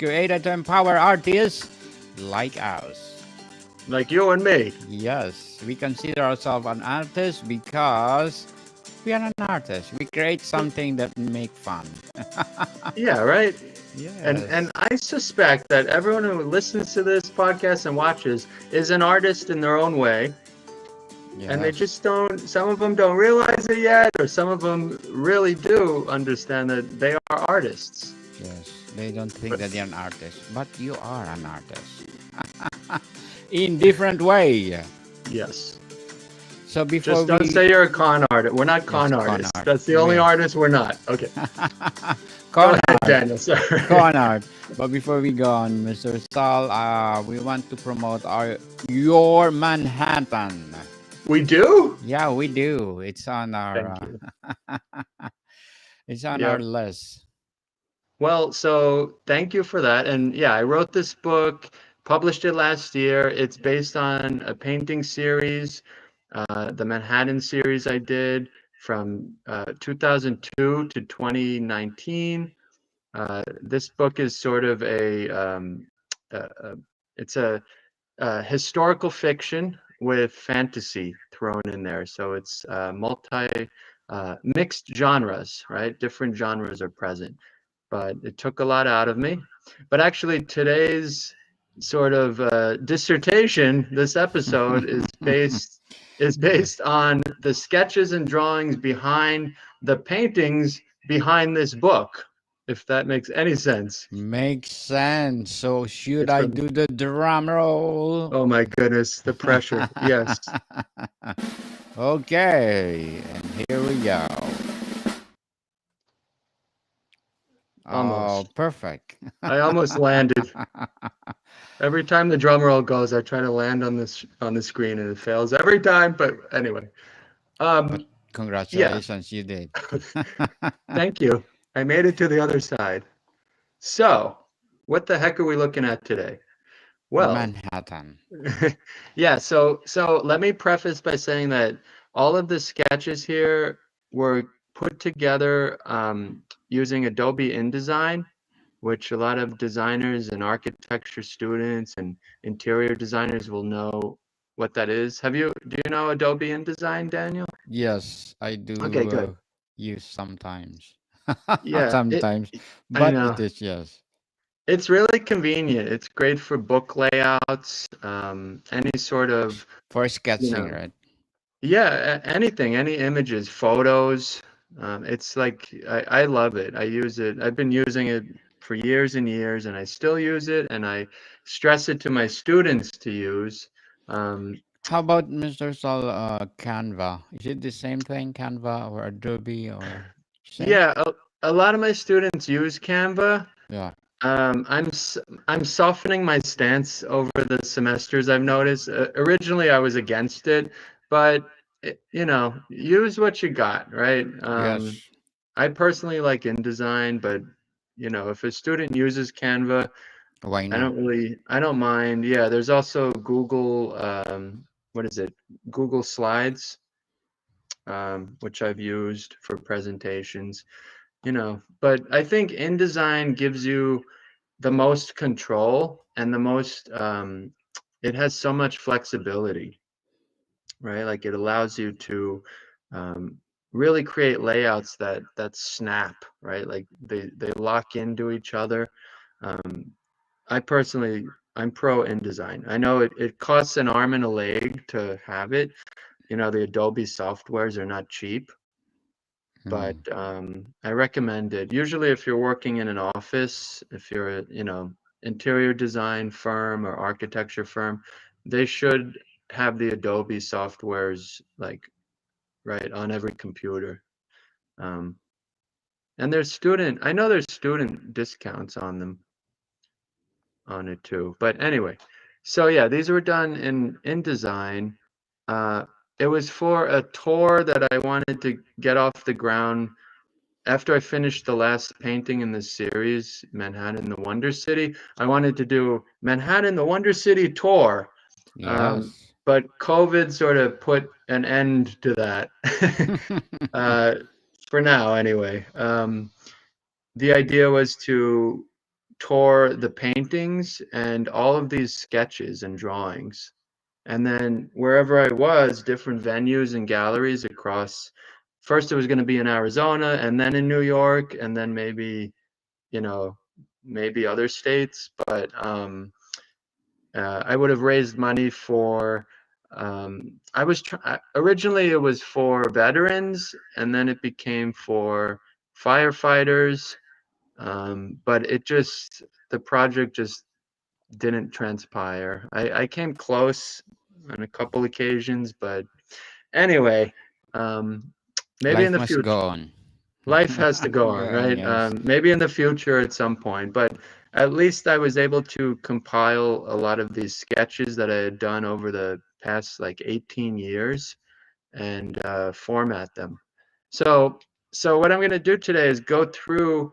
created to empower artists like us. Like you and me. Yes, we consider ourselves an artist because we are an artist. We create something that make fun. Yeah, right. And Yes. I suspect that everyone who listens to this podcast and watches is an artist in their own way, and they Yes. just don't. Some of them don't realize it yet, or some of them really do understand that they are artists. Yes. They don't think But that you're an artist, but you are an artist. In different way. yes, So before just don't we say you're a con artist. We're not yes, con con artists. art. That's the only We artist we're not. Okay, go con ahead, art. Daniel. Sorry. Con art. But before we go on, Mr. Sal, we want to promote our your Manhattan. We do. Yeah, we do. It's on Thank our you. it's on our Yep. list. Well, so thank you for that. And yeah, I wrote this book, published it last year. It's based on a painting series, the Manhattan series I did from 2002 to 2019. This book is sort of uh, uh, it's a historical fiction with fantasy thrown in there. So it's mixed genres, right? Different genres are present, but it took a lot out of me. But actually, today's sort of dissertation, this episode is based on the sketches and drawings behind the paintings behind this book, if that makes any sense. Makes sense. So should It's I from, do the drum roll? oh my goodness, the pressure. Yes, Okay, and here we go. Oh, almost. perfect. I almost landed. Every time the drum roll goes, I try to land on the screen and it fails every time. But anyway, But yeah. congratulations, you did. Thank you. I made it to the other side. So, what the heck are we looking at today? Well, Manhattan. yeah, so let me preface by saying that all of the sketches here were put together using Adobe InDesign, which a lot of designers and architecture students and interior designers will know what that is. Do you know Adobe InDesign, Daniel? Yes, I Okay, do good. use sometimes. Yeah, Sometimes, I but know. it is yes. It's really convenient. It's great for book layouts, any sort of, For you sketching, know, right? yeah, anything, any images, photos. It's like I love it. I use it. I've been using it for years and years, and I still use it, and I stress it to my students to use. Um, How about Mr. Sol, Canva? Is it the same thing, Canva or Adobe or same? yeah, a lot of my students use Canva. Yeah. Um, I'm s- I'm softening my stance over the semesters. I've noticed. Originally, I was against it, but use what you got, right? Yes. I personally like InDesign, but if a student uses Canva, Why not? I don't mind. Yeah, there's also Google, what is it? Google Slides, which I've used for presentations. But I think InDesign gives you the most control and the most it has so much flexibility, right? Like it allows you to um, really create layouts that snap, right? Like they lock into each other. um, I'm pro InDesign. I know it costs an arm and a leg to have it. The Adobe softwares are not cheap, but Hmm. I recommend it. Usually, if you're working in an office, if you're a, interior design firm or architecture firm, they should have the Adobe softwares like right on every computer. Um, and I know there's student discounts on them on it too. But anyway, so yeah, these were done in InDesign. Uh, it was for a tour that I wanted to get off the ground. After I finished the last painting in this series, Manhattan, the Wonder City, I wanted to do Manhattan, the Wonder City tour. Yes. But COVID sort of put an end to that, uh, for now anyway. The idea was to tore the paintings and all of these sketches and drawings. And then wherever I was, different venues and galleries across, first it was going to be in Arizona and then in New York and then maybe, you know, maybe other states. But I would have raised money for, originally it was for veterans and then it became for firefighters. But the project just didn't transpire. I came close on a couple occasions, but anyway, um, maybe in Life the must future, go on. life has to go on, Go on, right? yes. Maybe in the future at some point, but at least I was able to compile a lot of these sketches that I had done over the past like 18 years and format them. So, so what I'm going to do today is go through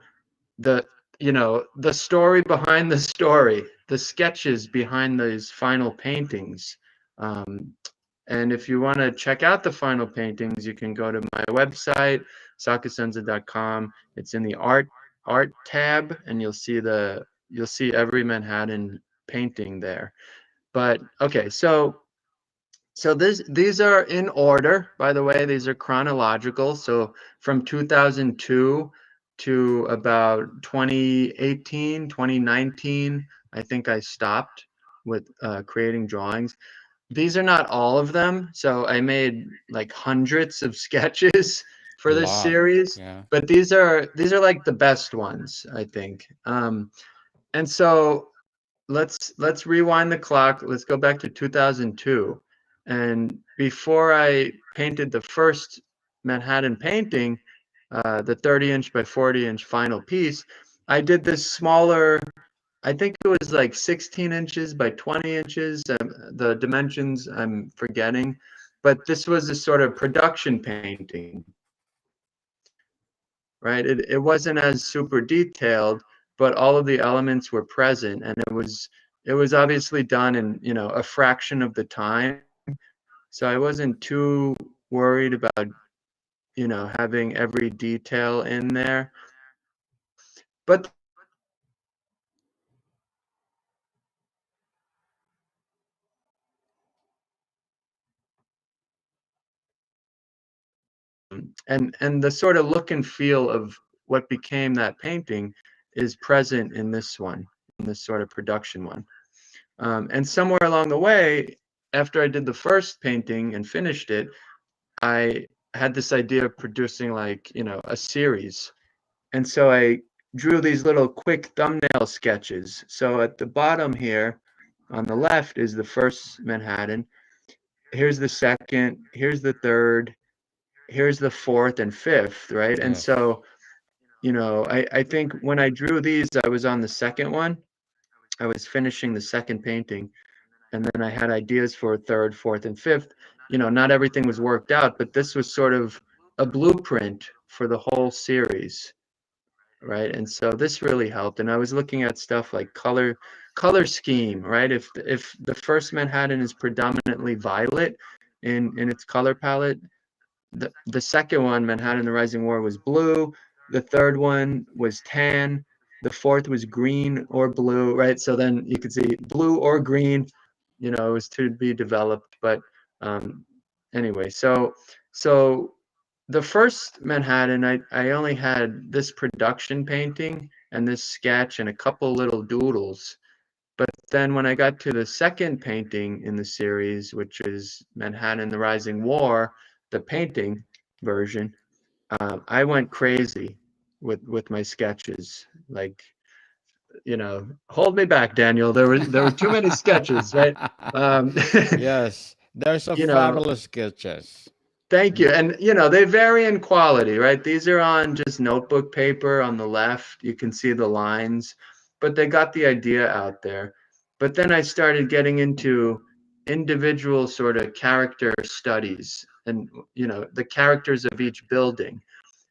the the story behind the story, the sketches behind these final paintings. um, and if you want to check out the final paintings, you can go to my website, salcosenza.com. It's in the art tab, and you'll see every Manhattan painting there. But okay, so these are in order, by the way. These are chronological. So from 2002 to about 2018, 2019, I think I stopped with creating drawings. These are not all of them. So I made like hundreds of sketches A for this lot. series, Yeah. but these are like the best ones, I think. And so let's rewind the clock. Let's go back to 2002. And before I painted the first Manhattan painting, the 30-inch by 40-inch final piece, I did this smaller, I think it was like 16 inches by 20 inches. The dimensions I'm forgetting, but this was a sort of production painting, right? It wasn't as super detailed, but all of the elements were present, and it was obviously done in, a fraction of the time. So I wasn't too worried about, having every detail in there. But the first Manhattan painting is and the sort of look and feel of what became that painting is present in this one, in this sort of production one. And somewhere along the way, after I did the first painting and finished it, I had this idea of producing like, a series. And so I drew these little quick thumbnail sketches. So at the bottom here on the left is the first Manhattan. Here's the second, here's the third, here's the fourth and fifth, right? And Yes. so, I think when I drew these, I was on the second one. I was finishing the second painting. And then I had ideas for third, fourth, and fifth. Not everything was worked out, but this was sort of a blueprint for the whole series, right? And so this really helped. And I was looking at stuff like color scheme, right? If the first Manhattan is predominantly violet in its color palette, the second one, Manhattan the Rising War, was blue. The third one was tan. The fourth was green or blue, right? So then you could see blue or green, it was to be developed. But um, anyway, so the first Manhattan, I only had this production painting and this sketch and a couple little doodles. But then when I got to the second painting in the series, which is Manhattan the Rising War, the painting version, I went crazy with my sketches. Like, hold me back, Daniel. There were too many sketches, right? Um, Yes. There's a you know, fabulous sketches. Thank you. And they vary in quality, right? These are on just notebook paper on the left. You can see the lines, but they got the idea out there. But then I started getting into individual sort of character studies and, the characters of each building,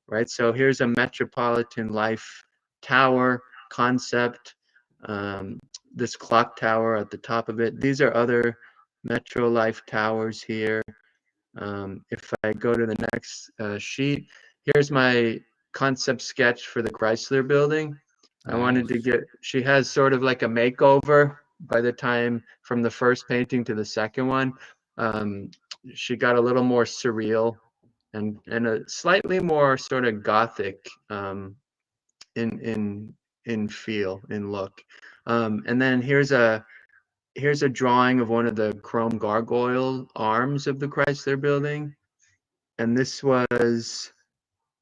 right? So here's a Metropolitan Life tower concept, um, this clock tower at the top of it. These are other Metro Life towers here. If I go to the next sheet, here's my concept sketch for the Chrysler building. I wanted to Nice. get, she has sort of like a makeover by the time from the first painting to the second one. Um, she got a little more surreal and a slightly more sort of gothic in in feel, in look. And then here's a drawing of one of the chrome gargoyle arms of the Chrysler building. And this was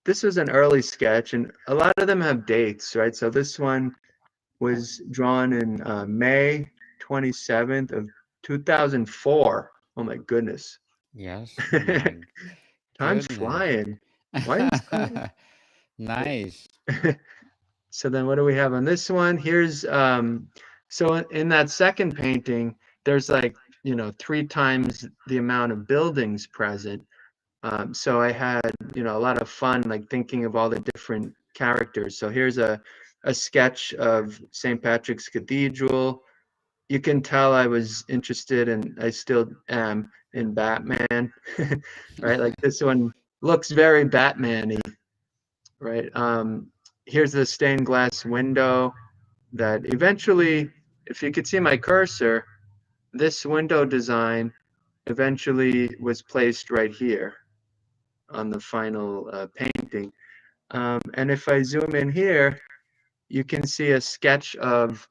an early sketch, and a lot of them have dates, right? So this one was drawn in May 27th of 2004. Oh my goodness. Yes, my Time's goodness. flying. Why is time? Nice. So then what do we have on this one? Here's so in that second painting, there's like, you know, 3 times the amount of buildings present. So I had, you know, a lot of fun like thinking of all the different characters. So here's a sketch of St. Patrick's Cathedral. You can tell I was interested, and I still am, in Batman, right? Like this one looks very Batman-y, right? Here's the stained glass window that eventually, if you could see my cursor, this window design eventually was placed right here on the final painting. And if I zoom in here, you can see a sketch of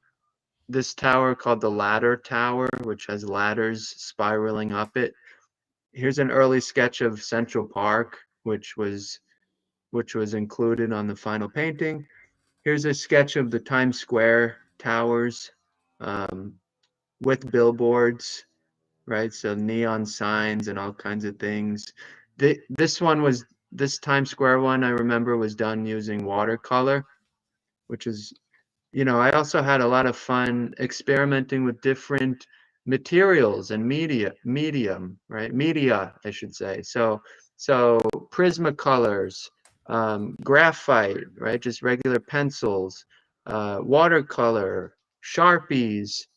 this tower called the Ladder Tower, which has ladders spiraling up it. Here's an early sketch of Central Park, which was included on the final painting. Here's a sketch of the Times Square towers um, with billboards, right? So neon signs and all kinds of things. This one was this Times Square one I remember was done using watercolor, which is, you know, I also had a lot of fun experimenting with different materials and media, I should say. So Prismacolors, graphite, right? Just regular pencils, watercolor, Sharpies.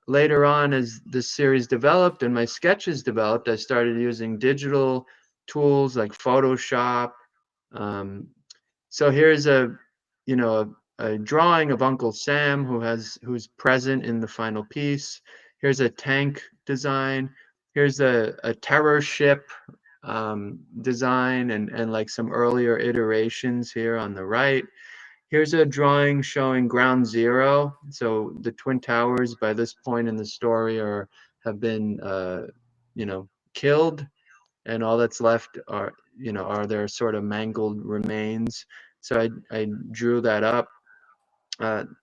Later on, as this series developed and my sketches developed, I started using digital tools like Photoshop. Um, so here's you know, a drawing of Uncle Sam who's present in the final piece. Here's a tank design. Here's a terror ship design and like some earlier iterations here on the right. Here's a drawing showing Ground Zero. So the Twin Towers by this point in the story have been you know, killed, and all that's left are, you know, are their sort of mangled remains. So I drew that up.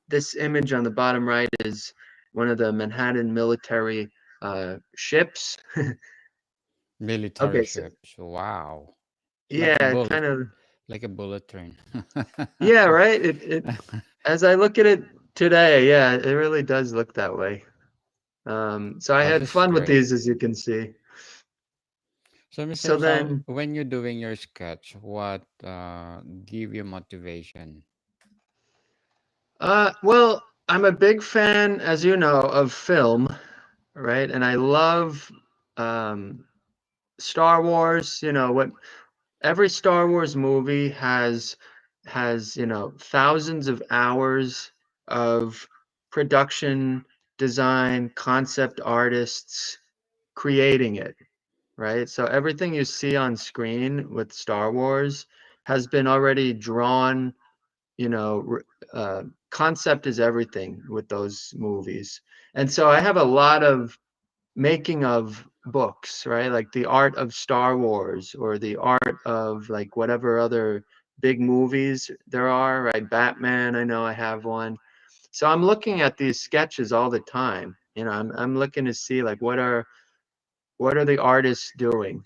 This image on the bottom right is one of the Manhattan military ships. Military Okay, so ships. Wow. It's yeah, it kind of, like a bullet train. yeah, right. It as I look at it today, yeah, it really does look that way. So I Oh, had this is fun with great. these, as you can see. So, So Mr. Sal, then, when you're doing your sketch, what give you motivation? well, I'm a big fan, as you know, of film, right? And I love um, Star Wars. You know what? Every Star Wars movie has, you know, thousands of hours of production, design, concept artists creating it, right? So everything you see on screen with Star Wars has been already drawn, you know, concept is everything with those movies. And so I have a lot of making of books, right? Like the art of Star Wars or the art of like whatever other big movies there are, right? Batman, I know I have one. So I'm looking at these sketches all the time. You know, I'm looking to see like what are the artists doing?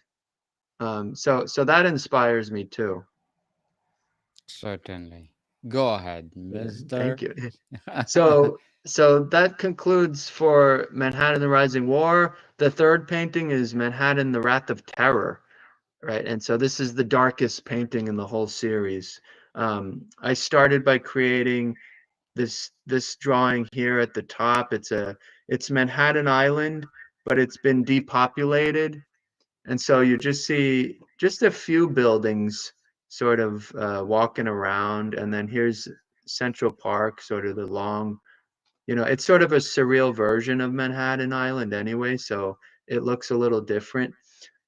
So that inspires me too. Certainly. Go ahead, Yeah, Mister. thank you. So that concludes for Manhattan the Rising War. The third painting is Manhattan the Wrath of Terror, right? And so this is the darkest painting in the whole series. I started by creating this drawing here at the top. It's Manhattan Island, but it's been depopulated, and so you just see just a few buildings sort of walking around, and then here's Central Park, sort of the long, it's sort of a surreal version of Manhattan Island anyway, so it looks a little different.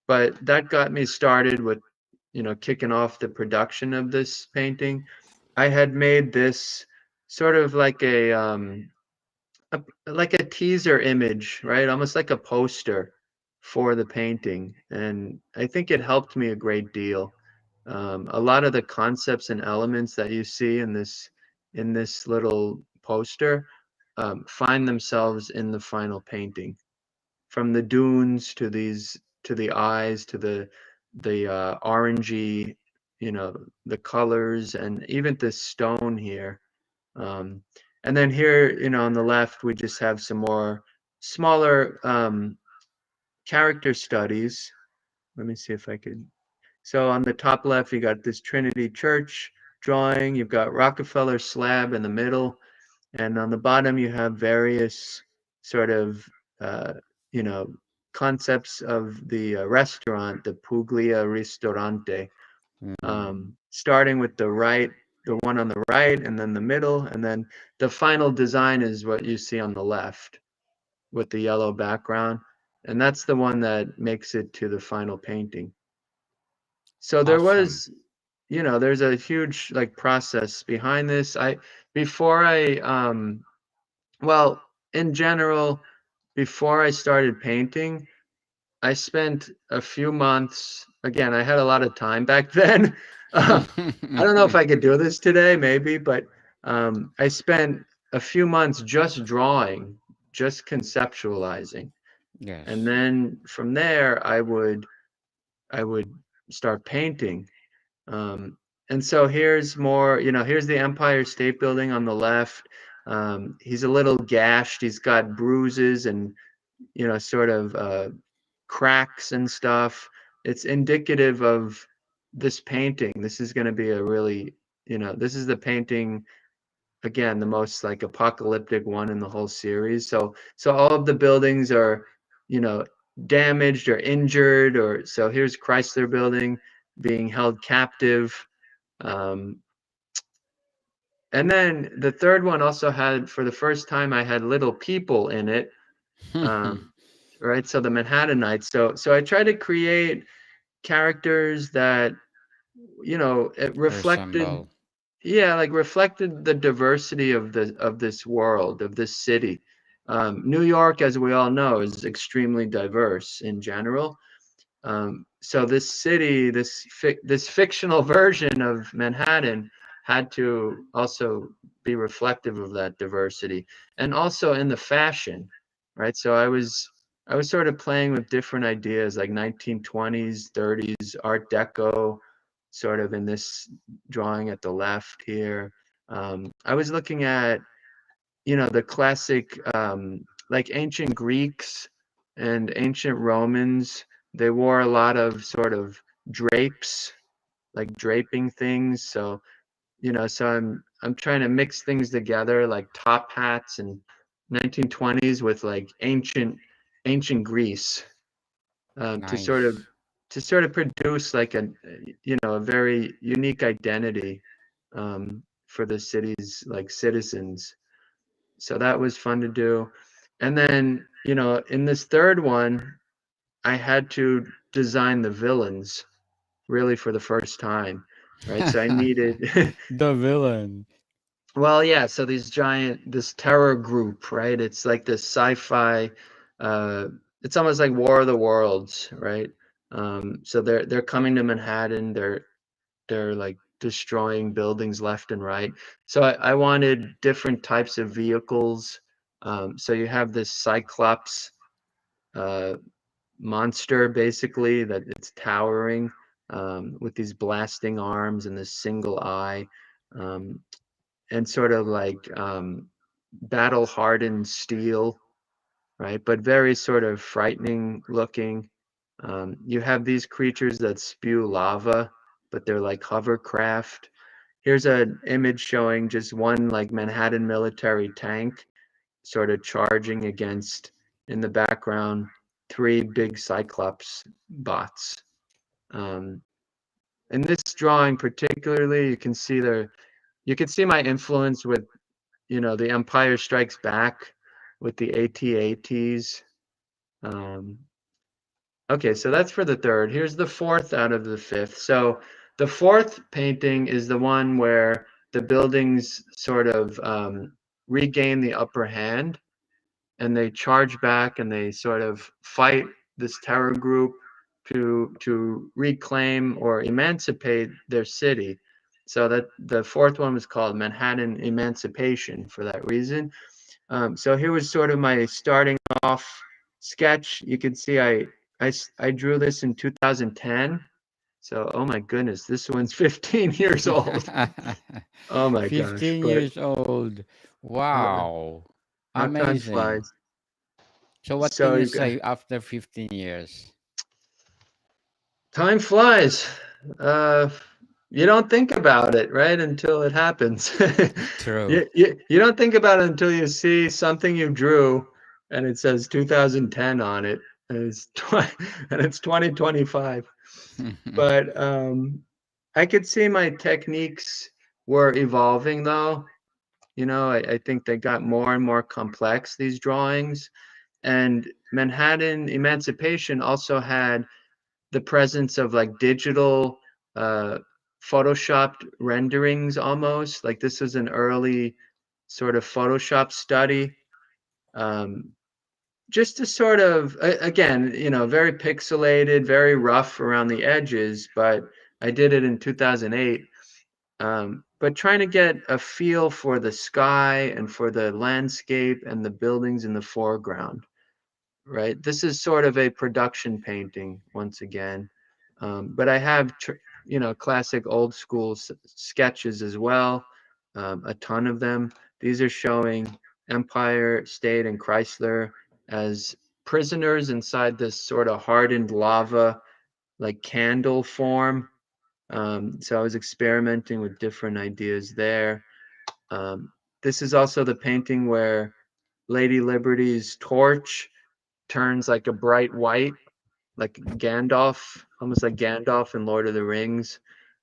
But that got me started with, kicking off the production of this painting. I had made this sort of like a teaser image, right? Almost like a poster for the painting. And I think it helped me a great deal. A lot of the concepts and elements that you see in this little poster find themselves in the final painting. From the dunes to to the eyes to the orangey, the colors, and even this stone here. um, and then here, on the left, we just have some more smaller character studies. Let me see if I could. So on the top left, you got this Trinity Church drawing. You've got Rockefeller slab in the middle. And on the bottom, you have various sort of, uh, you know, concepts of the restaurant, the Puglia Ristorante, Mm. starting with the one on the right, and then the middle, and then the final design is what you see on the left with the yellow background, and that's the one that makes it to the final painting. So there Awesome. was, there's a huge like process behind this. Before I well, in general, before I started painting, I spent a few months. Again, I had a lot of time back then. I don't know if I could do this today, maybe, but I spent a few months just drawing, just conceptualizing, and Yes. then from there, I would start painting. Um, and so here's more, here's the Empire State Building on the left. He's a little gashed. He's got bruises and, sort of cracks and stuff. It's indicative of this painting. This is going to be a really, this is the painting, again, the most like apocalyptic one in the whole series. So all of the buildings are, you know, damaged or injured, or so here's Chrysler Building being held captive. Um, and then the third one also had, for the first time, I had little people in it. Um, right. So the Manhattanites. So I try to create characters that, it reflected, Resemble. yeah, like reflected the diversity of this world, of this city. New York, as we all know, is extremely diverse in general. So this city, this fictional version of Manhattan, had to also be reflective of that diversity, and also in the fashion, right? So I was sort of playing with different ideas like 1920s, 30s, Art Deco, sort of in this drawing at the left here. I was looking at, the classic, like ancient Greeks and ancient Romans. They wore a lot of sort of drapes, like draping things. So I'm trying to mix things together, like top hats and 1920s with like ancient Greece, um, to sort of Nice. to sort of produce like a very unique identity, for the city's like citizens. So that was fun to do. And then, in this third one, I had to design the villains really for the first time, right? So I needed, The villain. well, yeah, so this terror group, right? It's like this sci-fi, uh, it's almost like War of the Worlds, right? So they're coming to Manhattan. They're like destroying buildings left and right. So I wanted different types of vehicles. So you have this Cyclops uh, monster, basically, that it's towering, with these blasting arms and this single eye, um, and sort of like battle hardened steel, right? But very sort of frightening looking. You have these creatures that spew lava, but they're like hovercraft. Here's an image showing just one like Manhattan military tank sort of charging against, in the background, three big Cyclops bots. Um, in this drawing particularly, you can see you can see my influence with, The Empire Strikes Back with the AT-ATs. Um, okay, so that's for the third. Here's the fourth out of the fifth. So the fourth painting is the one where the buildings sort of regain the upper hand, and they charge back and they sort of fight this terror group to reclaim or emancipate their city. So that the fourth one was called Manhattan Emancipation for that reason. So here was sort of my starting off sketch. You can see I drew this in 2010. So, oh my goodness, this one's 15 years old. Oh my gosh, 15 but years old. how, Wow. how time Amazing. flies. So what can So you you got say after 15 years? time flies. Uh, you don't think about it, right, until it happens. True. You don't think about it until you see something you drew and it says 2010 on it, and it's 2025. But I could see my techniques were evolving though. I think they got more and more complex, these drawings. And Manhattan Emancipation also had the presence of like digital uh, photoshopped renderings almost. Like this was an early sort of Photoshop study. Um, just to sort of, again, very pixelated, very rough around the edges, but I did it in 2008. But trying to get a feel for the sky and for the landscape and the buildings in the foreground, right? This is sort of a production painting once again. But I have, classic old school sketches as well, a ton of them. These are showing Empire State and Chrysler as prisoners inside this sort of hardened lava, like candle form. So I was experimenting with different ideas there. Um, this is also the painting where Lady Liberty's torch turns like a bright white, like Gandalf, almost like Gandalf in Lord of the Rings.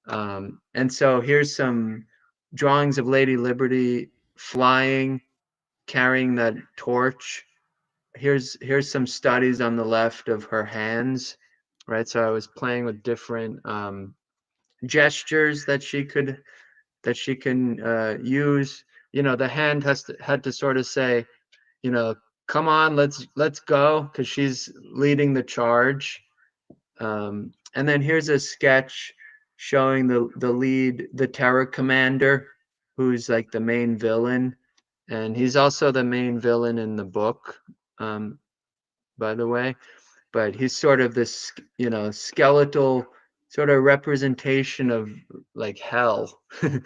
And so here's some drawings of Lady Liberty flying, carrying that torch. Here's some studies on the left of her hands, right? So I was playing with different gestures that she can use. The hand had to sort of say, you know, come on, let's go, because she's leading the charge. And then here's a sketch showing the lead, the terror commander, who's like the main villain, and he's also the main villain in the book, um, by the way. But he's sort of this, skeletal sort of representation of like hell, in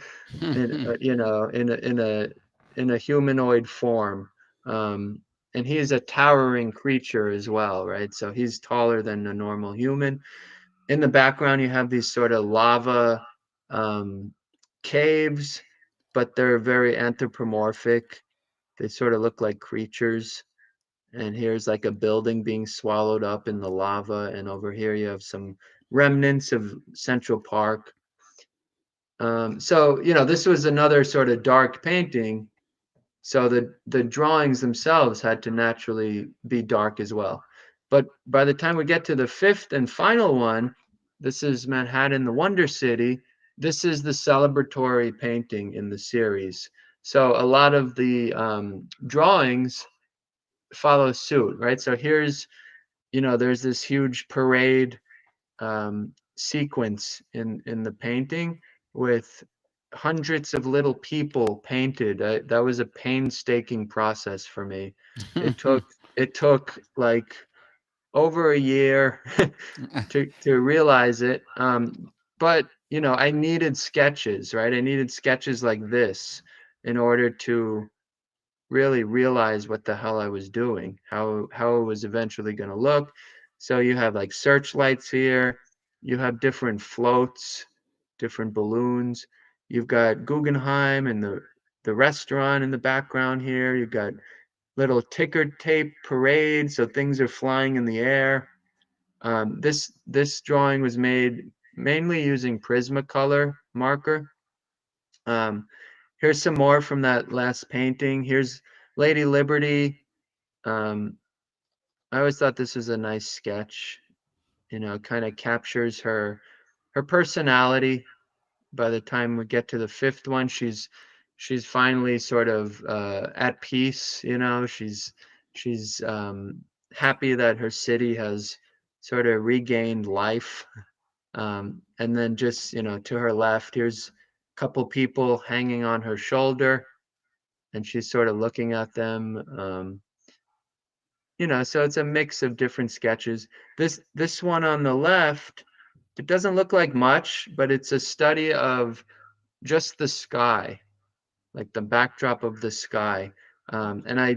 in a humanoid form. Um, and he is a towering creature as well, right? So he's taller than a normal human. In the background, you have these sort of lava um, caves, but they're very anthropomorphic. They sort of look like creatures. And here's like a building being swallowed up in the lava. And over here, you have some remnants of Central Park. So, this was another sort of dark painting. So the drawings themselves had to naturally be dark as well. But by the time we get to the fifth and final one, this is Manhattan, the Wonder City. This is the celebratory painting in the series. So a lot of the drawings follow suit, right? So here's, there's this huge parade sequence in the painting with hundreds of little people painted. That was a painstaking process for me. It took it took like over a year to realize it. But I needed sketches, right? I needed sketches like this in order to really realize what the hell I was doing, how it was eventually going to look. So you have like searchlights here, you have different floats, different balloons. You've got Guggenheim and the restaurant in the background here. You've got little ticker tape parade, so things are flying in the air. This drawing was made mainly using Prismacolor marker. Um, Here's some more from that last painting. Here's Lady Liberty. Um, I always thought this was a nice sketch. You know, kind of captures her personality. By the time we get to the fifth one, she's finally sort of at peace. You know, she's happy that her city has sort of regained life. And then just, you know, to her left, here's a couple people hanging on her shoulder, and she's sort of looking at them. You know, so it's a mix of different sketches. This one on the left, it doesn't look like much, but it's a study of just the sky, like the backdrop of the sky. And I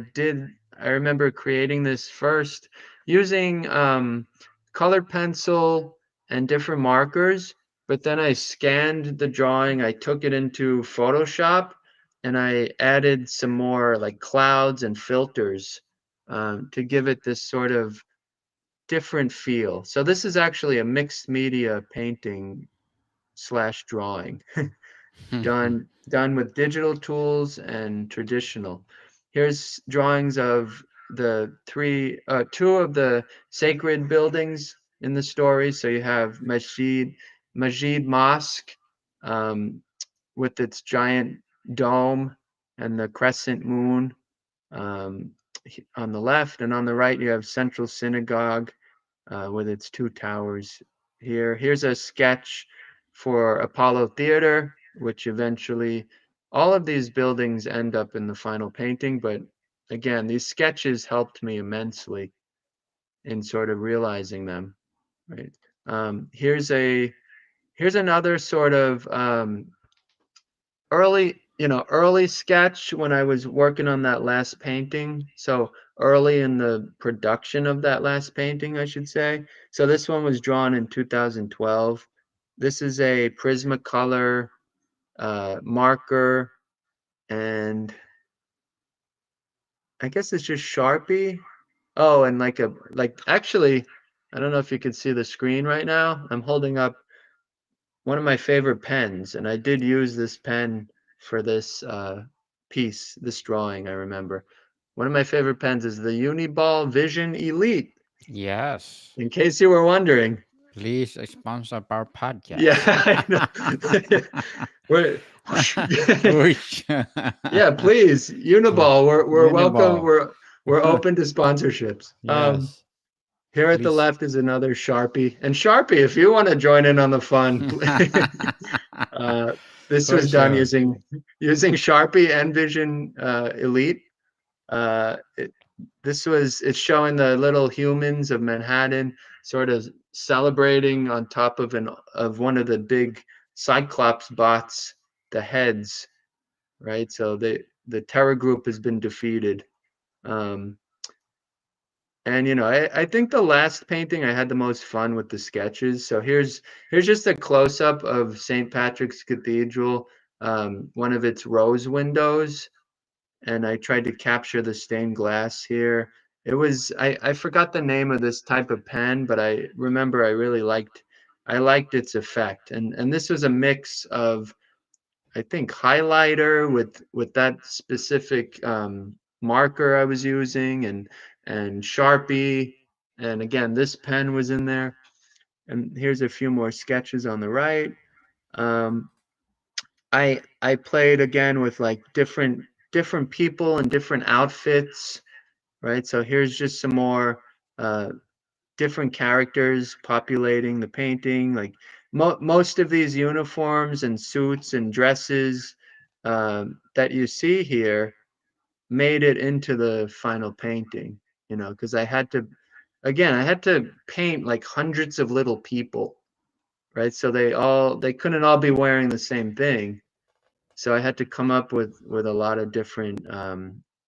remember creating this first using colored pencil and different markers, but then I scanned the drawing, I took it into Photoshop, and I added some more like clouds and filters to give it this sort of different feel. So this is actually a mixed media painting slash drawing. Done with digital tools and traditional. Here's drawings of the two of the sacred buildings in the story. So you have Masjid Mosque, um, with its giant dome and the crescent moon, um, on the left, and on the right you have Central Synagogue with its two towers here. Here's a sketch for Apollo Theater, which eventually all of these buildings end up in the final painting. But again, these sketches helped me immensely in sort of realizing them. Right. Here's another sort of early sketch when I was working on that last painting. So early in the production of that last painting, I should say. So this one was drawn in 2012. This is a Prismacolor marker, and I guess it's just Sharpie. Oh, and like actually, I don't know if you can see the screen right now. I'm holding up one of my favorite pens, and I did use this pen for this piece, this drawing, I remember. One of my favorite pens is the Uniball Vision Elite, Yes. in case you were wondering. Please sponsor our Yeah, podcast. I know. We're, Whoosh. yeah, please, Uniball, we're welcome. Uniball. We're open to sponsorships. Yes. Here at the Please. left is another Sharpie. And Sharpie, if you want to join in on the fun, uh, this For was done sure. using Sharpie and Vision Elite. Uh, it, it's showing the little humans of Manhattan sort of celebrating on top of one of the big Cyclops bots, the heads, right? So the Terror Group has been defeated. Um, and I think the last painting I had the most fun with the sketches. So here's just a close up of St. Patrick's Cathedral, one of its rose windows, and I tried to capture the stained glass here. I forgot the name of this type of pen, but I remember I liked its effect. And this was a mix of, I think, highlighter with that specific marker I was using, and Sharpie, and again this pen was in there. And here's a few more sketches on the right. Um, I played again with like different people and different outfits, right? So here's just some more uh, different characters populating the painting. Like most of these uniforms and suits and dresses that you see here made it into the final painting. Because I had to paint like hundreds of little people, right? So they couldn't all be wearing the same thing. So I had to come up with a lot of different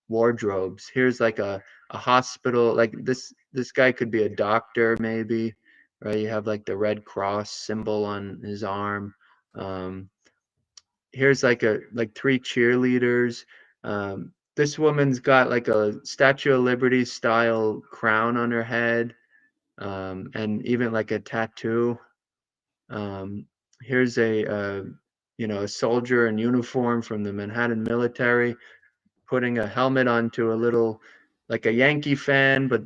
wardrobes. Here's like a hospital, like this guy could be a doctor maybe, right? You have like the Red Cross symbol on his arm. Um, Here's like three cheerleaders. This woman's got like a Statue of Liberty style crown on her head, and even like a tattoo. Um, here's a soldier in uniform from the Manhattan military putting a helmet onto a little, like a Yankee fan, but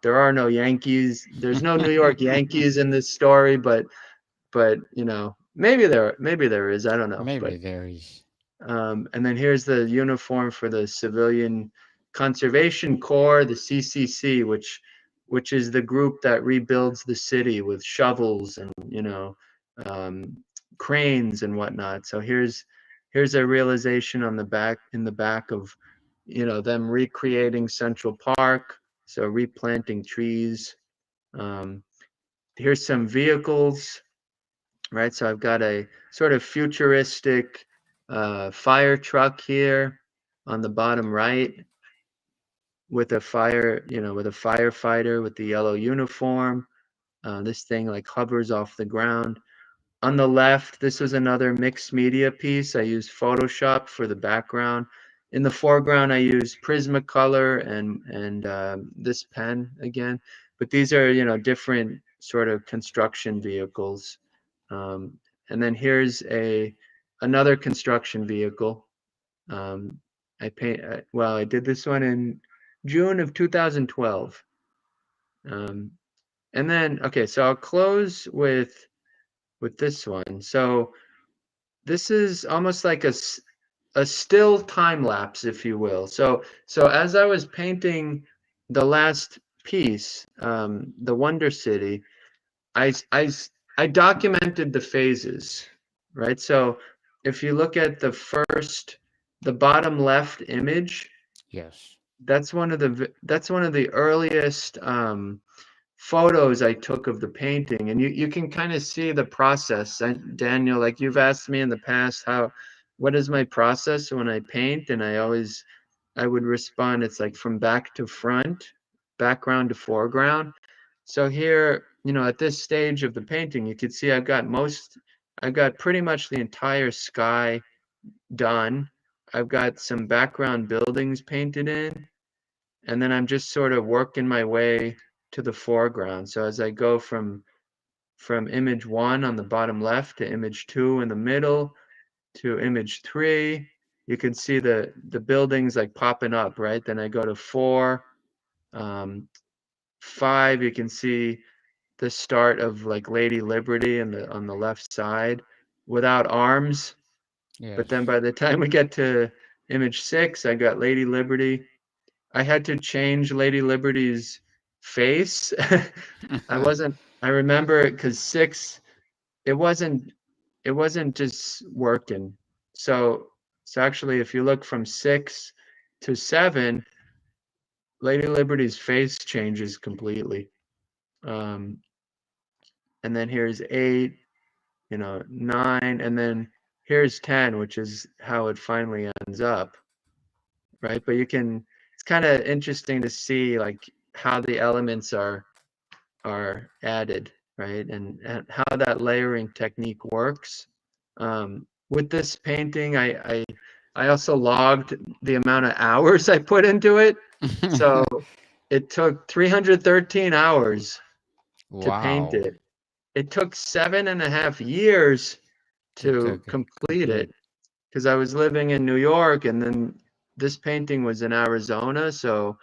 there are no Yankees. There's no New York Yankees in this story, but maybe there is. I don't know. Maybe But there is. and then here's the uniform for the Civilian Conservation Corps, the CCC, which is the group that rebuilds the city with shovels and um, cranes and whatnot. So here's a realization on the back in the back of them recreating Central Park, so replanting trees. Um, here's some vehicles, right? So I've got a sort of futuristic fire truck here on the bottom right with with a firefighter with the yellow uniform. This thing like hovers off the ground. On the left, this was another mixed media piece. I used Photoshop for the background. In the foreground, I used Prismacolor and this pen again. But these are different sort of construction vehicles. Um, and then here's another construction vehicle. Um, I did this one in June of 2012. Um, and then okay, so I'll close with this one. So this is almost like a still time lapse, if you will. So as I was painting the last piece, the Wonder City, I I I documented the phases, right? So if you look at the bottom left image, Yes. that's one of the earliest photos I took of the painting, and you can kind of see the process. Daniel, like you've asked me in the past, what is my process when I paint, and I would respond, it's like from back to front, background to foreground. So here, at this stage of the painting, you can see I've got pretty much the entire sky done. I've got some background buildings painted in, and then I'm just sort of working my way to the foreground. So as I go from image 1 on the bottom left to image 2 in the middle to image 3, you can see the buildings like popping up, right? Then I go to 4, 5, you can see the start of like Lady Liberty on the left side without arms. But Yes. then by the time we get to image 6, I got Lady Liberty. I had to change Lady Liberty's face. I remember it because 6, it wasn't it wasn't just working. So so actually if you look from 6 to 7, Lady Liberty's face changes completely. Um, and then here's 8, 9, and then here's 10, which is how it finally ends up, right? But it's kind of interesting to see like how the elements are added, right? And how that layering technique works. With this painting, I also logged the amount of hours I put into it. So it took 313 hours to paint Wow. it. It took 7.5 years To to complete complete. it because I was living in New York and then this painting was in Arizona, so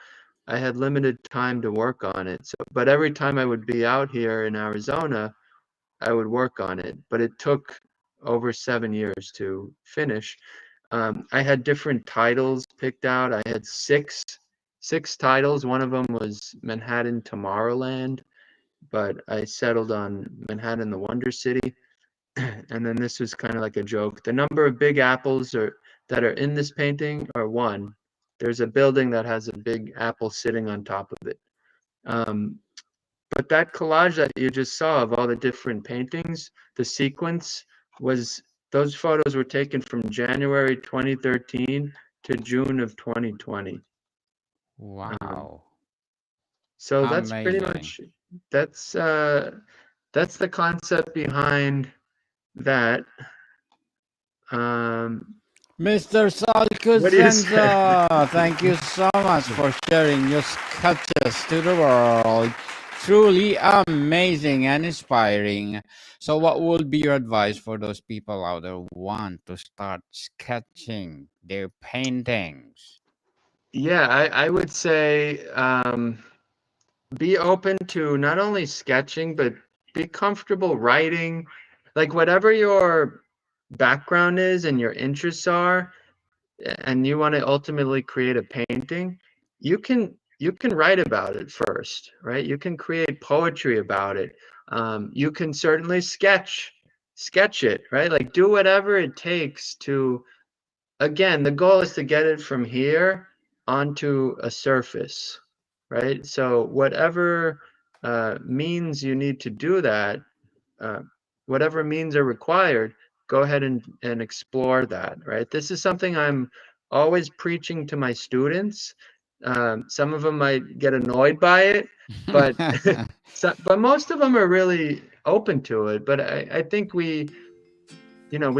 I had limited time to work on it. So, but every time I would be out here in Arizona, I would work on it. But it took over 7 years to finish. I had different titles picked out. I had six titles. One of them was Manhattan Tomorrowland, but I settled on Manhattan the Wonder City. And then this was kind of like a joke. The number of big apples that are in this painting are 1. There's a building that has a big apple sitting on top of it. But that collage that you just saw of all the different paintings, the sequence those photos were taken from January 2013 to June of 2020. Um, Wow. so that's pretty Amazing. much that's uh, that's the concept behind that. Um, Mr. Sal what do you say? Cosenza, thank you so much for sharing your sketches to the world. Truly amazing and inspiring. So, what would be your advice for those people out there who want to start sketching their paintings? Yeah, I would say be open to not only sketching, but be comfortable writing. Like whatever your background is and your interests are, and you want to ultimately create a painting, you can write about it first, right? You can create poetry about it. You can certainly sketch it, right? Like do whatever it takes to, again, the goal is to get it from here onto a surface, right? So whatever means you need to do that, uh, whatever means are required, go ahead and explore that, right? This is something I'm always preaching to my students. Some of them might get annoyed by it, but but most of them are really open to it. But I think we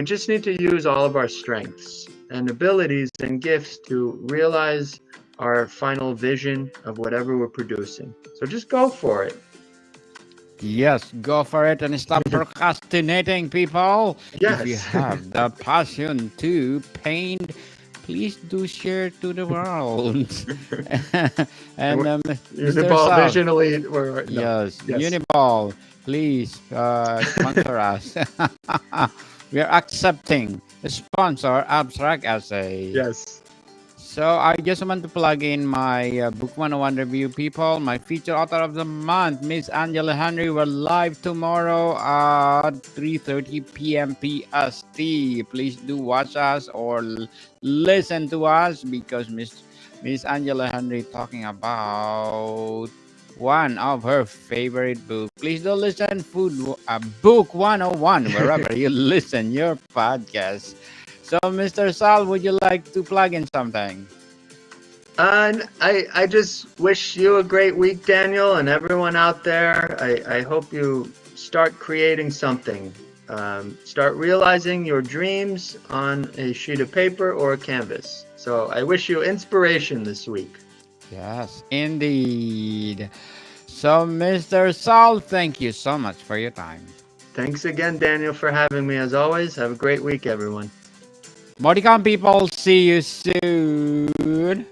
just need to use all of our strengths and abilities and gifts to realize our final vision of whatever we're producing. So just go for it. Yes, go for it and stop procrastinating, people. If you Yes. have the passion to paint, please do share to the world. And And Mr. Uniball Sal, Vision Elite, or no, yes, yes, Uniball, please sponsor us. We are accepting a sponsor abstract essay. yes. So I just want to plug in my Book 101 review, people. My feature author of the month, Miss Angela Henry. We're live tomorrow at 3:30 p.m. PST. Please do watch us or listen to us because Miss Angela Henry talking about one of her favorite books. Please do listen Book 101 wherever you listen your podcast. So, Mr. Sal, would you like to plug in something? And I just wish you a great week, Daniel, and everyone out there. I hope you start creating something. Start realizing your dreams on a sheet of paper or a canvas. So I wish you inspiration this week. Yes, indeed. So, Mr. Sal, thank you so much for your time. Thanks again, Daniel, for having me. As always, have a great week, everyone. Modicon people, see you soon.